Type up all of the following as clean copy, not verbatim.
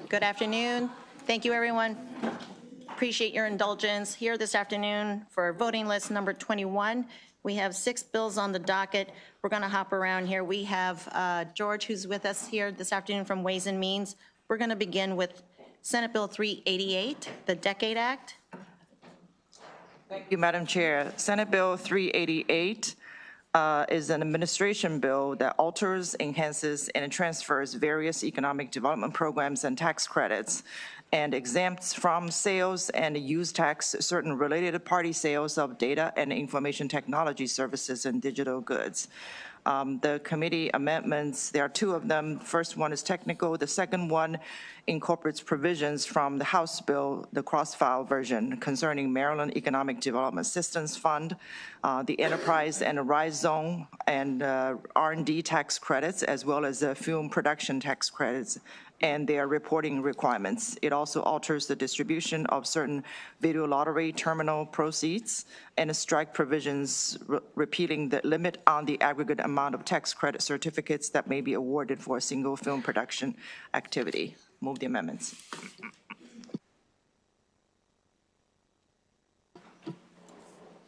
Good afternoon. Thank you, everyone. Appreciate your indulgence here this afternoon for voting list number 21. We have 6 bills on the docket. We're going to hop around here. We have George, who's with us here this afternoon from Ways and Means. We're going to begin with Senate Bill 388, the Decade Act. Thank you, Madam Chair. Senate Bill 388 is an administration bill that alters, enhances, and transfers various economic development programs and tax credits and exempts from sales and use tax certain related party sales of data and information technology services and digital goods. The committee amendments, there are 2 of them. First one is technical. The second one incorporates provisions from the House bill, the cross-file version, concerning Maryland Economic Development Assistance Fund, the Enterprise and Rise Zone, and R&D tax credits, as well as film production tax credits, and their reporting requirements. It also alters the distribution of certain video lottery terminal proceeds and strike provisions repealing the limit on the aggregate amount of tax credit certificates that may be awarded for a single film production activity. Move the amendments.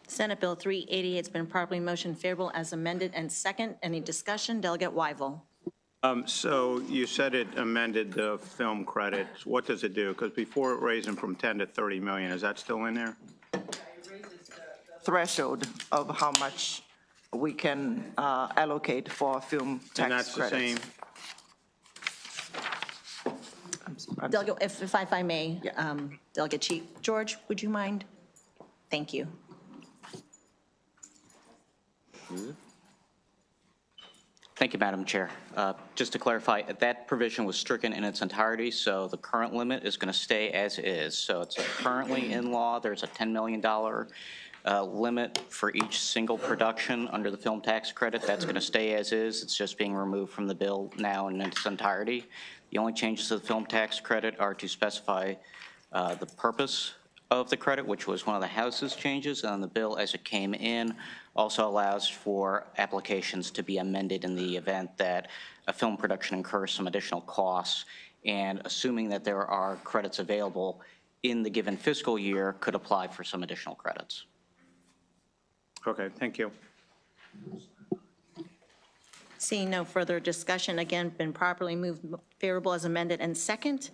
Senate Bill 388 has been properly motioned favorable as amended and second. Any discussion? Delegate Weigel. So you said it amended the film credits. What does it do? Because before it raised them from 10 to 30 million, is that still in there? It raises the threshold of how much we can allocate for film tax credits. And that's the same? Delegate, if I may, Yeah. Delegate Chief. George, would you mind? Thank you. Thank you, Madam Chair. Just to clarify, that provision was stricken in its entirety, so the current limit is going to stay as is. So it's currently in law. There's a $10 million limit for each single production under the film tax credit. That's going to stay as is. It's just being removed from the bill now in its entirety. The only changes to the film tax credit are to specify the purpose of the credit, which was one of the House's changes, and the bill as it came in also allows for applications to be amended in the event that a film production incurs some additional costs, and assuming that there are credits available in the given fiscal year, could apply for some additional credits. Okay, thank you. Seeing no further discussion, again, been properly moved favorable as amended and second.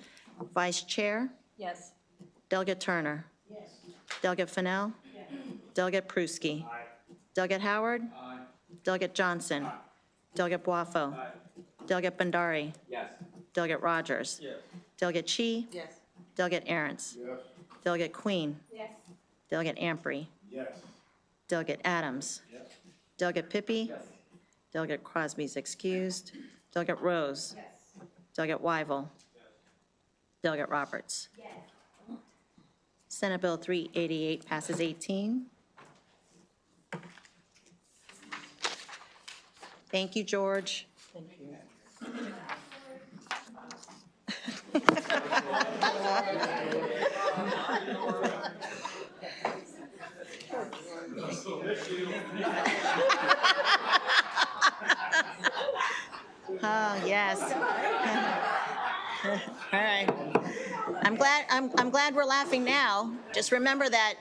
Vice Chair? Yes. Delegate Turner? Yes. Delegate Fennell? Yes. Delegate Pruski? Aye. Delegate Howard? Aye. Delegate Johnson? Aye. Delegate Boifo? Aye. Delegate Bandari? Yes. Delegate Rogers? Yes. Delegate Chi? Yes. Delegate Aarons? Yes. Delegate Queen? Yes. Delegate Ampry? Yes. Delegate Adams? Yes. Delegate Pippy? Yes. Delegate Crosby's excused. Delegate Rose? Yes. Delegate Weigel? Delegate Roberts? Yes. Senate Bill 388 passes 18. Thank you, George. Thank you. Oh, yes. All right. I'm glad we're laughing now. Just remember that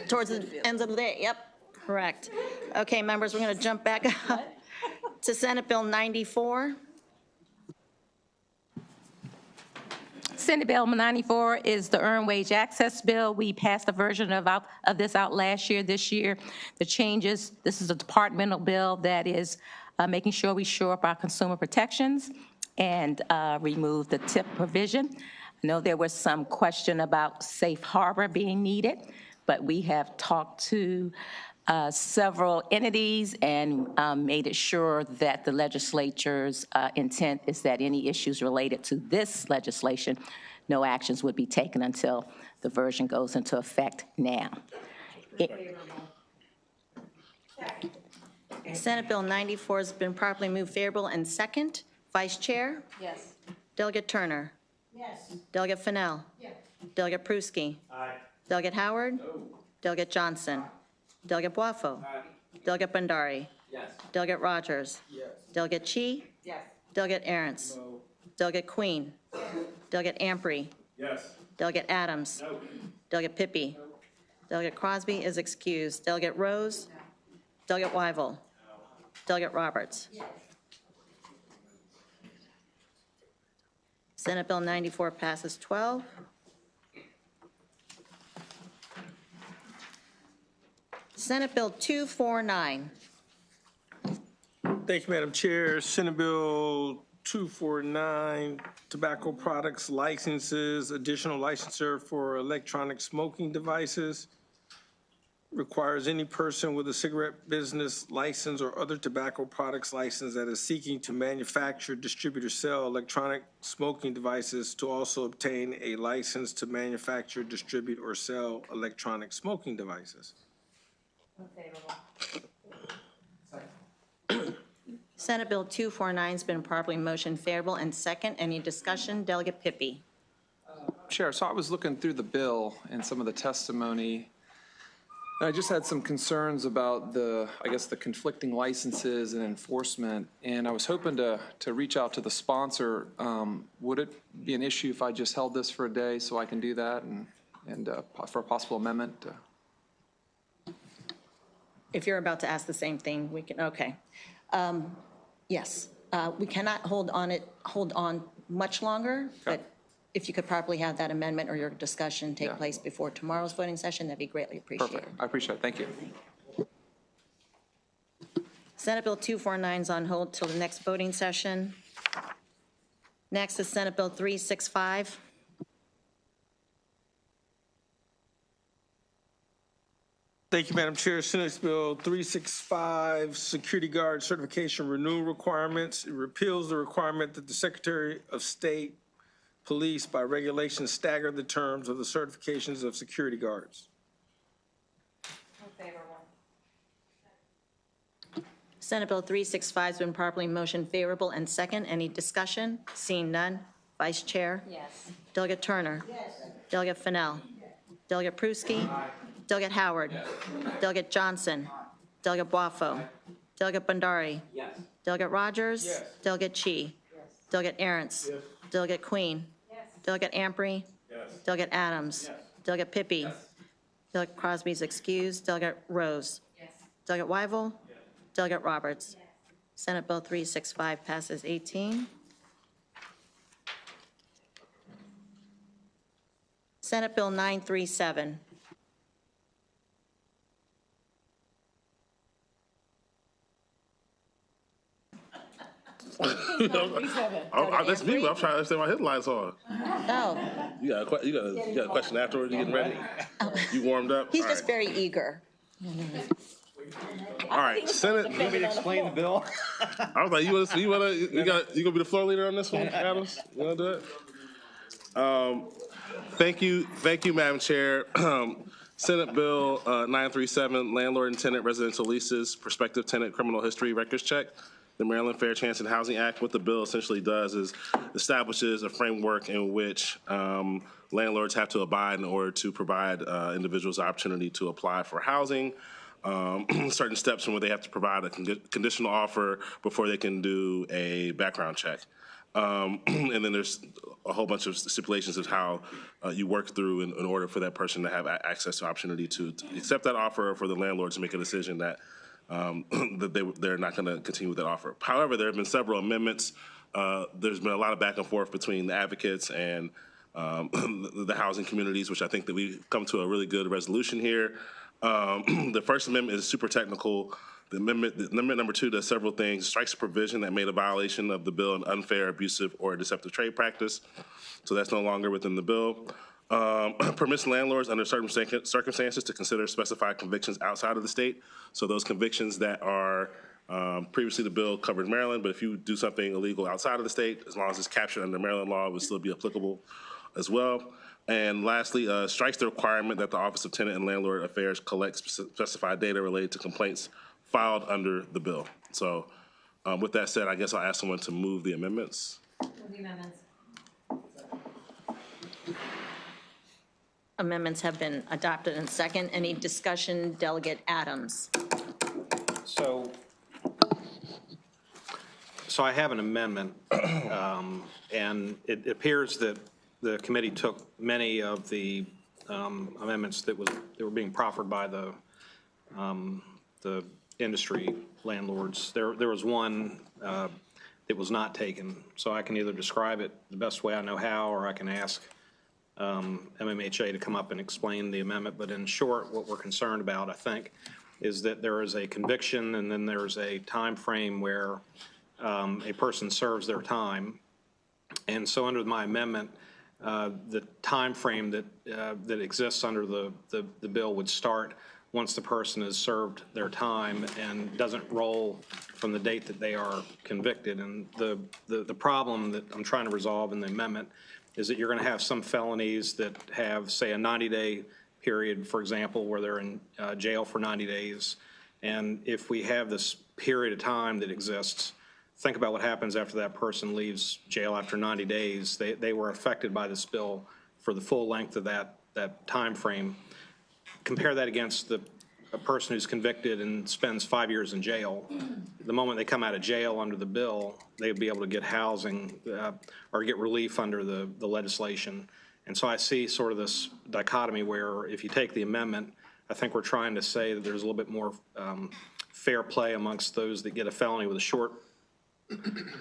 towards the end of the day. Yep, correct. Okay, members, we're going to jump back up to Senate Bill 94. Senate Bill 94 is the Earned Wage Access Bill. We passed a version of this out last year. This year, the changes, this is a departmental bill that is making sure we shore up our consumer protections and remove the tip provision. I know there was some question about safe harbor being needed, but we have talked to several entities and made it sure that the legislature's intent is that any issues related to this legislation, no actions would be taken until the version goes into effect now. Senate Bill 94 has been properly moved favorable and second. Vice Chair? Yes. Delegate Turner? Yes. Delegate Fennell? Yes. Delegate Pruski? Aye. Delegate Howard? No. Delegate Johnson? Delegate Boifo? Aye. Delegate Bandari? Yes. Delegate Rogers? Yes. Delegate Chi? Yes. Delegate Aarons? No. Delegate Queen? Delegate Amprey. Yes. Delegate Adams. No. Delegate Pippy. Delegate Crosby is excused. Delegate Rose. Delegate Wyval. Delegate Roberts. Senate Bill 94 passes 12. Senate Bill 249. Thank you, Madam Chair. Senate Bill 249, tobacco products licenses, additional licensure for electronic smoking devices. Requires any person with a cigarette business license or other tobacco products license that is seeking to manufacture, distribute, or sell electronic smoking devices to also obtain a license to manufacture, distribute, or sell electronic smoking devices. Senate Bill 249 has been properly motioned favorable and second. Any discussion? Delegate Pippy. Chair, so I was looking through the bill and some of the testimony. And I just had some concerns about the conflicting licenses and enforcement. And I was hoping to reach out to the sponsor. Would it be an issue if I just held this for a day so I can do that and for a possible amendment? If you're about to ask the same thing, we can, okay. Yes, we cannot hold on much longer, but if you could probably have that amendment or your discussion take place before tomorrow's voting session, that'd be greatly appreciated. Perfect. I appreciate it. Thank you. Senate Bill 249 is on hold till the next voting session. Next is Senate Bill 365. Thank you, Madam Chair. Senate Bill 365, Security Guard Certification Renewal Requirements. It repeals the requirement that the Secretary of State Police by regulation stagger the terms of the certifications of security guards. Senate Bill 365 has been properly motioned favorable and second. Any discussion? Seeing none. Vice Chair? Yes. Delegate Turner? Yes. Delegate Fennell? Delegate Pruski? Delegate Howard? Delegate Johnson? Delegate Boifo? Delegate Bhandari? Yes. Delegate Rogers? Yes. Delegate Chi? Delegate Arentz? Yes. Delegate Queen? Delegate Amprey? Yes. Delegate Adams? Delegate Pippy? Delegate Crosby is excused. Delegate Rose? Delegate Wyval? Delegate Roberts? Senate Bill 365 passes 18. Senate Bill 937. That's me. I'm trying to understand why his lights on. Oh, You got a question afterwards? You getting ready? You warmed up? he's All just right. very eager. All right. Senate. You want me to explain the bill? I was like, you gonna be the floor leader on this one, Adams? You wanna do it? Thank you, Madam Chair. Senate Bill 937, Landlord and Tenant Residential Leases, Prospective Tenant Criminal History Records Check. The Maryland Fair Chance and Housing Act, what the bill essentially does is establishes a framework in which landlords have to abide in order to provide individuals the opportunity to apply for housing. Certain steps from where they have to provide a conditional offer before they can do a background check. And then there's a whole bunch of stipulations of how you work through in order for that person to have access to opportunity to accept that offer, or for the landlord to make a decision that that they're not going to continue with that offer. However, there have been several amendments. There's been a lot of back and forth between the advocates and the housing communities, which I think that we've come to a really good resolution here. The first amendment is super technical. The amendment number 2 does several things. Strikes a provision that made a violation of the bill an unfair, abusive, or deceptive trade practice. So that's no longer within the bill. Permits landlords under certain circumstances to consider specified convictions outside of the state. So those convictions that are previously the bill covered Maryland, but if you do something illegal outside of the state, as long as it's captured under Maryland law, it would still be applicable as well. And lastly, strikes the requirement that the Office of Tenant and Landlord Affairs collect specified data related to complaints filed under the bill. So with that said, I guess I'll ask someone to move the amendments. Amendments have been adopted and second. Any discussion? Delegate Adams. So I have an amendment, and it appears that the committee took many of the amendments that were being proffered by the industry landlords. There was one that was not taken, so I can either describe it the best way I know how, or I can ask MMHA to come up and explain the amendment. But in short, what we're concerned about, I think, is that there is a conviction and then there's a time frame where a person serves their time. And so under my amendment, the time frame that exists under the bill would start once the person has served their time and doesn't roll from the date that they are convicted. And the problem that I'm trying to resolve in the amendment is that you're going to have some felonies that have, say, a 90-day period, for example, where they're in jail for 90 days. And if we have this period of time that exists, think about what happens after that person leaves jail after 90 days. They were affected by this bill for the full length of that time frame. Compare that against a person who's convicted and spends 5 years in jail. The moment they come out of jail under the bill, they'd be able to get housing or get relief under the legislation. And so I see sort of this dichotomy where if you take the amendment, I think we're trying to say that there's a little bit more fair play amongst those that get a felony with a short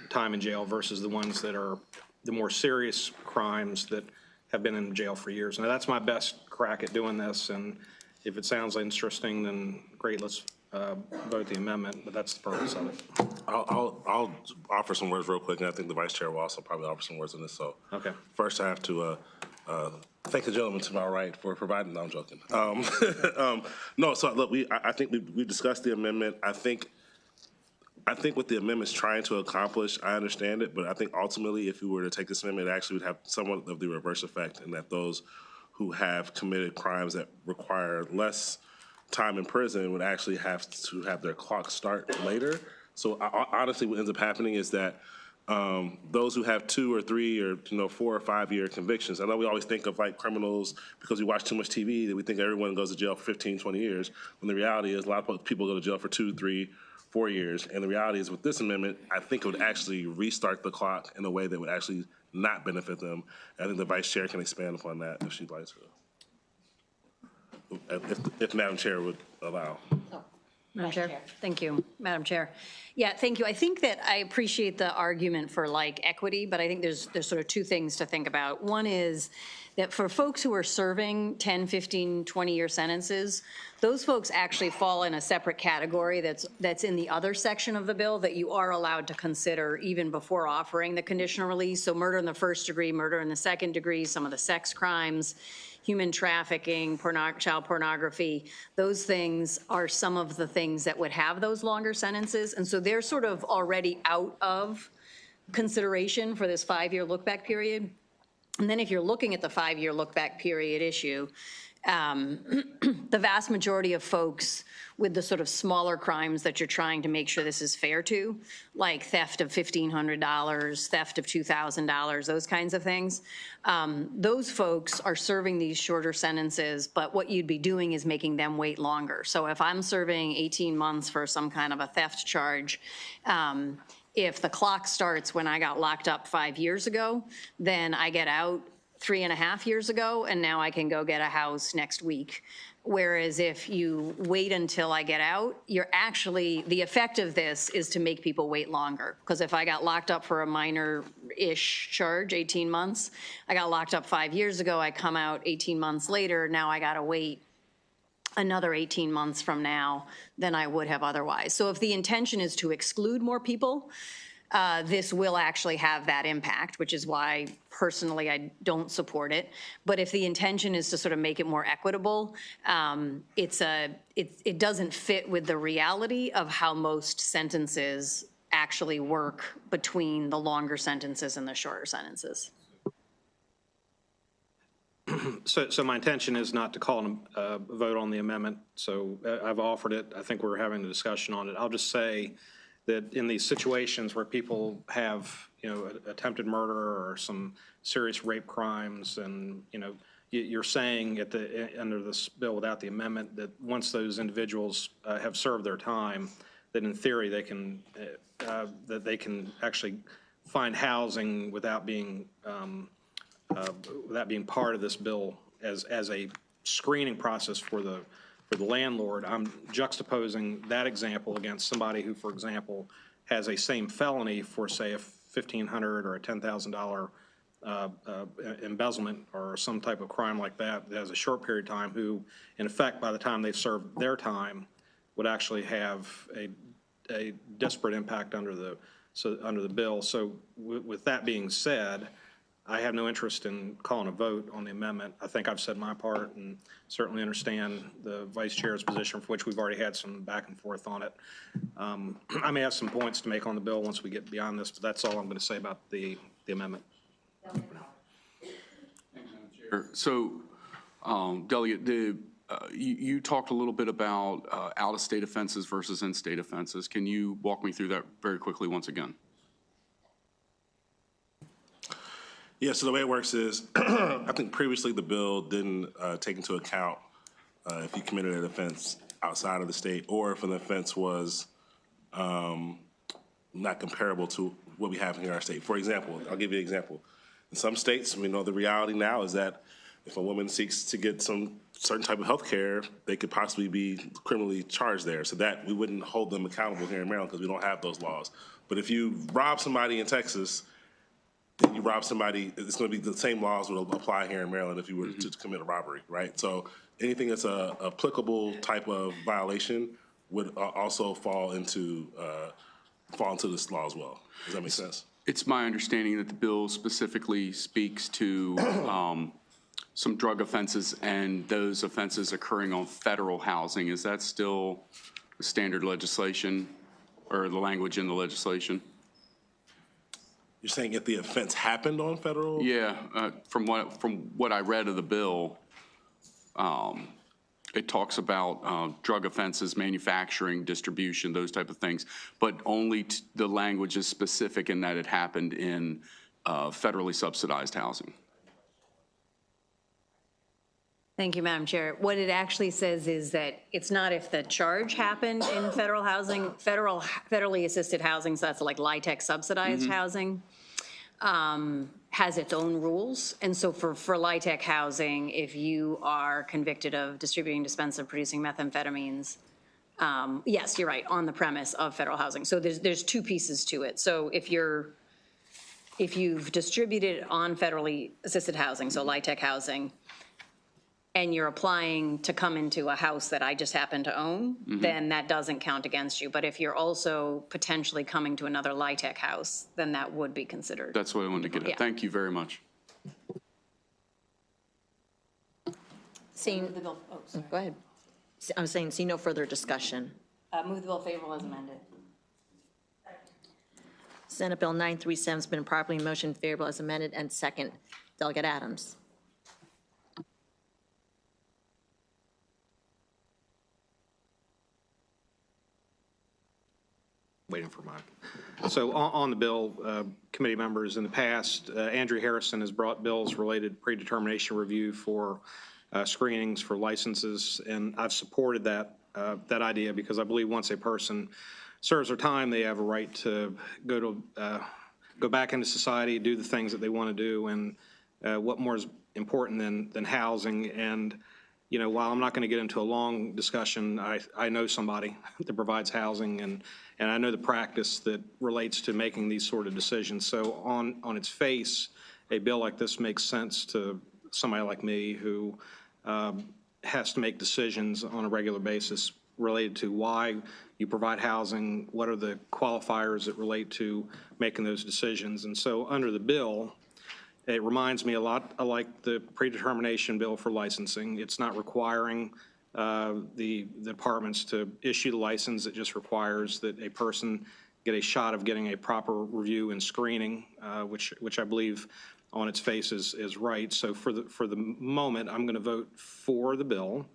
time in jail versus the ones that are the more serious crimes that have been in jail for years. Now, that's my best crack at doing this, and if it sounds interesting, then great, let's vote the amendment, but that's the purpose of it. I'll offer some words real quick, and I think the vice chair will also probably offer some words on this. So Okay. First, I have to thank the gentleman to my right for providing. No, I'm joking. No, so look, I think we discussed the amendment. I think what the amendment's trying to accomplish, I understand it, but I think ultimately, if we were to take this amendment, it actually would have somewhat of the reverse effect, in that those who have committed crimes that require less time in prison would actually have to have their clock start later. So honestly, what ends up happening is that those who have 2 or 3 or 4 or 5 year convictions, I know we always think of like criminals because we watch too much TV that we think everyone goes to jail for 15, 20 years, when the reality is a lot of people go to jail for 2, 3, 4 years. And the reality is with this amendment, I think it would actually restart the clock in a way that would actually not benefit them. I think the vice chair can expand upon that if she'd like to. If Madam Chair would allow. Madam Chair. Thank you, Madam Chair. Yeah, thank you. I think that I appreciate the argument for like equity, but I think there's sort of 2 things to think about. One is that for folks who are serving 10, 15, 20-year sentences, those folks actually fall in a separate category that's in the other section of the bill that you are allowed to consider even before offering the conditional release. So murder in the first degree, murder in the second degree, some of the sex crimes, human trafficking, child pornography, those things are some of the things that would have those longer sentences. And so they're sort of already out of consideration for this 5-year look-back period. And then if you're looking at the 5-year look-back period issue, the vast majority of folks with the sort of smaller crimes that you're trying to make sure this is fair to, like theft of $1,500, theft of $2,000, those kinds of things, those folks are serving these shorter sentences, but what you'd be doing is making them wait longer. So if I'm serving 18 months for some kind of a theft charge, if the clock starts when I got locked up 5 years ago, then I get out 3.5 years ago, and now I can go get a house next week. Whereas if you wait until I get out, you're actually, the effect of this is to make people wait longer. Because if I got locked up for a minor-ish charge, 18 months, I got locked up 5 years ago, I come out 18 months later, now I gotta wait another 18 months from now than I would have otherwise. So if the intention is to exclude more people, this will actually have that impact, which is why personally I don't support it. But if the intention is to sort of make it more equitable, it doesn't fit with the reality of how most sentences actually work between the longer sentences and the shorter sentences. So my intention is not to call a vote on the amendment. So I've offered it. I think we're having a discussion on it. I'll just say that in these situations where people have, attempted murder or some serious rape crimes, and, you're saying under this bill without the amendment that once those individuals have served their time, that in theory they can, actually find housing without being that being part of this bill as a screening process for the landlord, I'm juxtaposing that example against somebody who, for example, has a same felony for, say, a $1,500 or a $10,000 embezzlement or some type of crime like that that has a short period of time, who, in effect, by the time they've served their time, would actually have a disparate impact under the bill. So with that being said, I have no interest in calling a vote on the amendment. I think I've said my part and certainly understand the vice chair's position, for which we've already had some back and forth on it. I may have some points to make on the bill once we get beyond this, but that's all I'm going to say about the amendment. So, Delegate, you talked a little bit about out-of-state offenses versus in-state offenses. Can you walk me through that very quickly once again? Yeah, so the way it works is, I think previously the bill didn't take into account if you committed an offense outside of the state, or if an offense was not comparable to what we have here in our state. For example, I'll give you an example. In some states, we know the reality now is that if a woman seeks to get some certain type of health care, they could possibly be criminally charged there. So that we wouldn't hold them accountable here in Maryland because we don't have those laws. But if you rob somebody in Texas, you rob somebody, it's going to be the same laws would apply here in Maryland if you were to commit a robbery, right? So anything that's a applicable type of violation would also fall into this law as well. Does that make sense? It's my understanding that the bill specifically speaks to some drug offenses and those offenses occurring on federal housing. Is that still the standard legislation or the language in the legislation? You're saying if the offense happened on federal? Yeah, from what I read of the bill, it talks about drug offenses, manufacturing, distribution, those type of things, but only the language is specific in that it happened in federally subsidized housing. Thank you, Madam Chair. What it actually says is that it's not if the charge happened in federal housing, federally assisted housing, so that's like LIHTC subsidized housing, has its own rules. And so for LIHTC housing, if you are convicted of distributing, dispensing, producing methamphetamines, yes, you're right, on the premise of federal housing. So there's two pieces to it. So if you've distributed on federally assisted housing, so LIHTC housing, and you're applying to come into a house that I just happen to own, then that doesn't count against you. But if you're also potentially coming to another LIHTC house, then that would be considered. That's what I wanted to get at. Yeah. Thank you very much. Seeing, go ahead. I was saying, see no further discussion. Move the bill favorable as amended. Senate Bill 937 has been properly motioned favorable as amended, and second, Delegate Adams. Waiting for mine. So on the bill, committee members, in the past, Andrew Harrison has brought bills related to predetermination review for screenings for licenses, and I've supported that idea because I believe once a person serves their time, they have a right to go back into society, do the things that they want to do, and what more is important than housing. And you know, while I'm not going to get into a long discussion, I know somebody that provides housing, and I know the practice that relates to making these sort of decisions. So on its face, a bill like this makes sense to somebody like me who has to make decisions on a regular basis related to why you provide housing, what are the qualifiers that relate to making those decisions. And so under the bill, it reminds me a lot like the predetermination bill for licensing. It's not requiring the departments to issue the license. It just requires that a person get a shot of getting a proper review and screening, which I believe on its face is right. So for the moment, I'm going to vote for the bill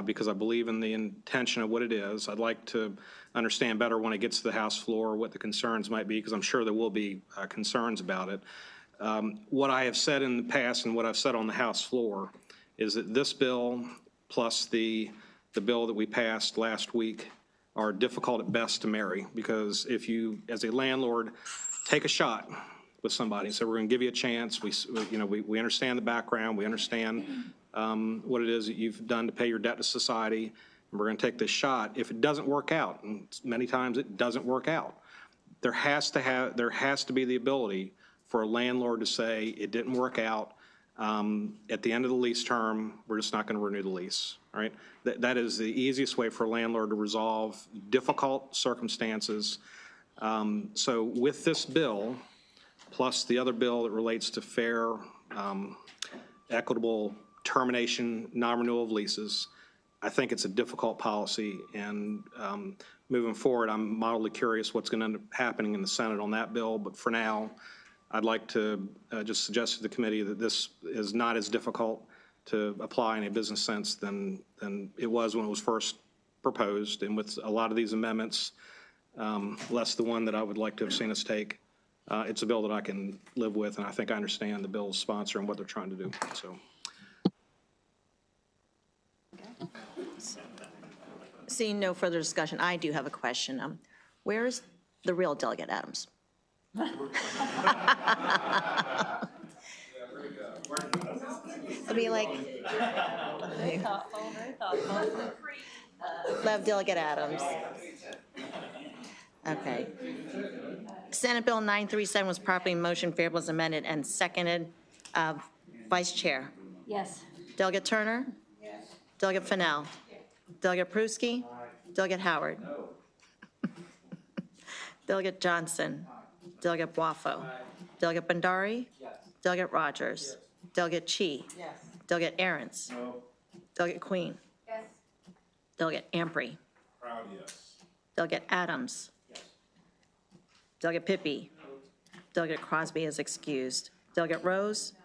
because I believe in the intention of what it is. I'd like to understand better when it gets to the House floor what the concerns might be, because I'm sure there will be concerns about it. What I have said in the past and what I've said on the House floor is that this bill plus the bill that we passed last week are difficult at best to marry, because if you, as a landlord, take a shot with somebody and say, we're going to give you a chance. We understand the background. We understand what it is that you've done to pay your debt to society. And we're going to take this shot. If it doesn't work out, and many times it doesn't work out, there has to be the ability for a landlord to say, it didn't work out. At the end of the lease term, we're just not going to renew the lease, all right? That is the easiest way for a landlord to resolve difficult circumstances. So with this bill, plus the other bill that relates to fair, equitable termination, non-renewal of leases, I think it's a difficult policy. And moving forward, I'm mildly curious what's going to end up happening in the Senate on that bill. But for now, I'd like to just suggest to the committee that this is not as difficult to apply in a business sense than it was when it was first proposed. And with a lot of these amendments, less the one that I would like to have seen us take, it's a bill that I can live with, and I think I understand the bill's sponsor and what they're trying to do. So, Seeing no further discussion, I do have a question. Where is the real Delegate Adams? I mean, like, love Delegate Adams. Okay. Senate Bill 937 was properly motioned, favorable as amended, and seconded. Vice Chair. Yes. Delegate Turner? Yes. Delegate Fennell? Yes. Delegate Pruski? Delegate Howard? No. Delegate Johnson? Delegate Boifo? Delegate Bandari? Yes. Delegate Rogers? Yes. Delegate Chi? Yes. Delegate Aarons? No. Delegate Queen? Yes. Delegate Ampry? Proud, yes. Delegate Adams? Yes. Delegate Pippy? No. Delegate Crosby is excused. Delegate Rose? No.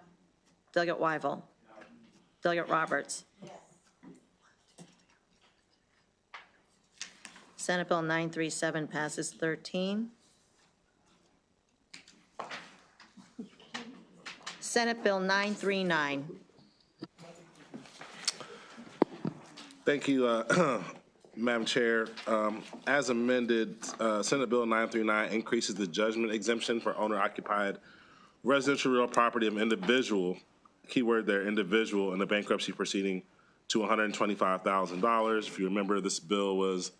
Delegate Weigel? No. Delegate Roberts? Yes. Senate Bill 937 passes 13. Senate Bill 939. Thank you, Madam Chair. As amended, Senate Bill 939 increases the judgment exemption for owner-occupied residential real property of individual, keyword there, individual, in the bankruptcy proceeding to $125,000. If you remember, this bill was,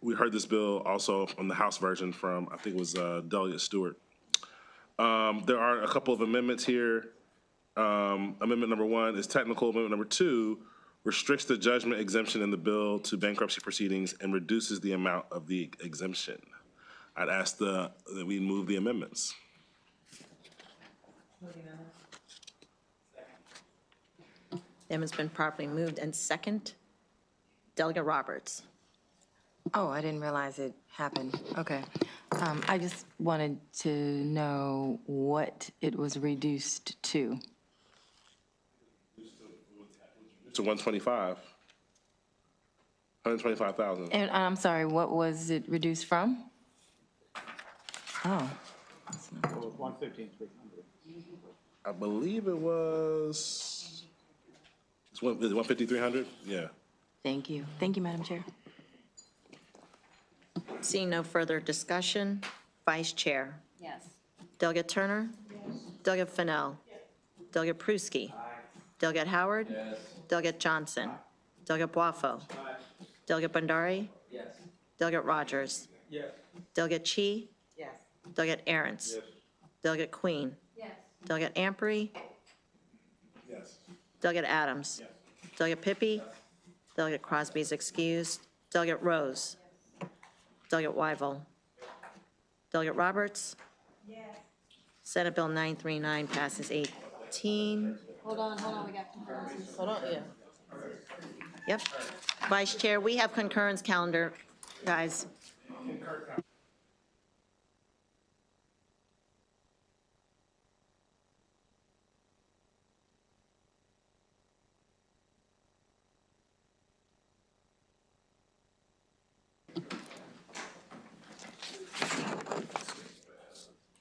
we heard this bill also on the House version from, I think it was Delegate Stewart. There are a couple of amendments here. Amendment number 1 is technical. Amendment number 2 restricts the judgment exemption in the bill to bankruptcy proceedings and reduces the amount of the exemption. I'd ask that we move the amendments. The amendment's been properly moved and second. Delegate Roberts. Oh, I didn't realize it happened. Okay. I just wanted to know what it was reduced to. To 125. 125,000. And I'm sorry, what was it reduced from? Oh. 115,300. I believe it was, it's 150,300? Yeah. Thank you. Thank you, Madam Chair. Seeing no further discussion, Vice Chair. Yes. Delegate Turner? Yes. Delegate Fennell? Yes. Delegate Pruski? Aye. Delegate Howard? Yes. Delegate Johnson? Aye. Delegate Boifo? Aye. Delegate Bandari? Yes. Delegate Rogers? Yes. Delegate Chi? Yes. Delegate Aarons? Yes. Delegate Queen? Yes. Delegate Ampry? Yes. Delegate Adams? Yes. Delegate Pippy? Yes. Delegate Crosby is excused. Delegate Rose? Yes. Delegate Weigel? Delegate Roberts? Yes. Senate Bill 939 passes 18. Hold on, we got concurrences. Hold on, yeah. Yep. Vice Chair, we have concurrence calendar, guys.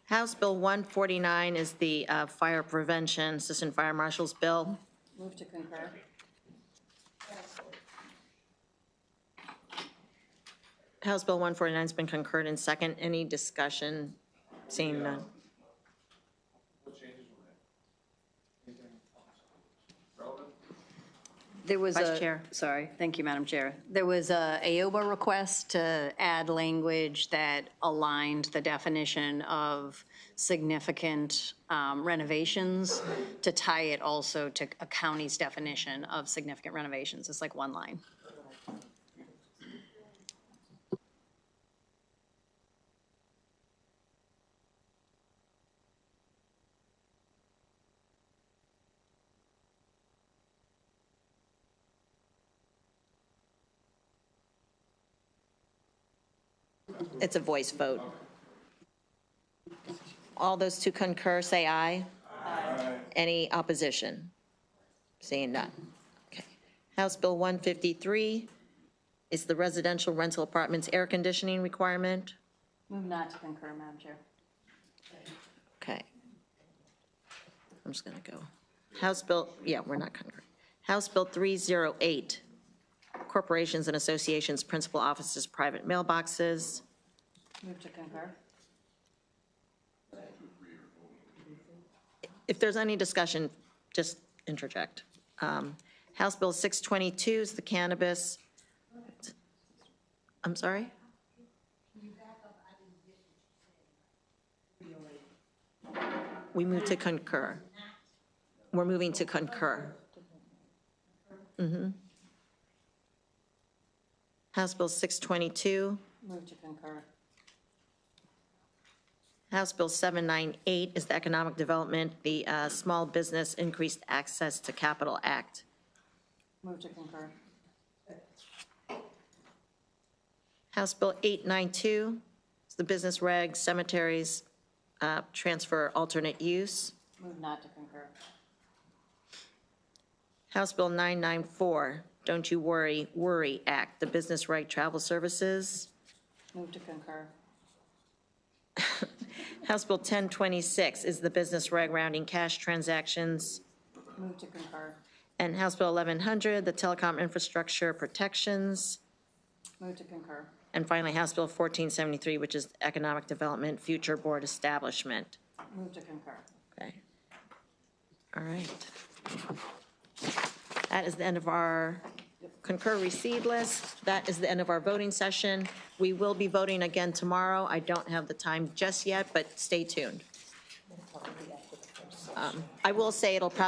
House Bill 149 is the Fire Prevention Assistant Fire Marshal's bill. Move to concur. House Bill 149 has been concurred in second. Any discussion Seeing none. There was Vice Chair. Sorry, thank you, Madam Chair. There was a AOBA request to add language that aligned the definition of significant renovations to tie it also to a county's definition of significant renovations. It's like one line. It's a voice vote. All those to concur, say aye. Aye. Any opposition? Seeing none. Okay. House Bill 153 is the residential rental apartments air conditioning requirement. Move not to concur, Madam Chair. Okay. I'm just going to go. House Bill, yeah, we're not concurring. House Bill 308, corporations and associations, principal offices, private mailboxes. Move to concur. If there's any discussion, just interject. House Bill 622 is the cannabis. I'm sorry? We move to concur. We're moving to concur. House Bill 622. Move to concur. House Bill 798 is the Economic Development, the Small Business Increased Access to Capital Act. Move to concur. House Bill 892 is the Business Reg Cemeteries Transfer Alternate Use. Move not to concur. House Bill 994, Don't You Worry, Worry Act, the Business Reg Travel Services. Move to concur. House Bill 1026 is the Business Reg Rounding Cash Transactions. Move to concur. And House Bill 1100, the Telecom Infrastructure Protections. Move to concur. And finally, House Bill 1473, which is Economic Development Future Board Establishment. Move to concur. Okay. All right. That is the end of our concur received list. That is the end of our voting session. We will be voting again tomorrow. I don't have the time just yet, but stay tuned. I will say it'll probably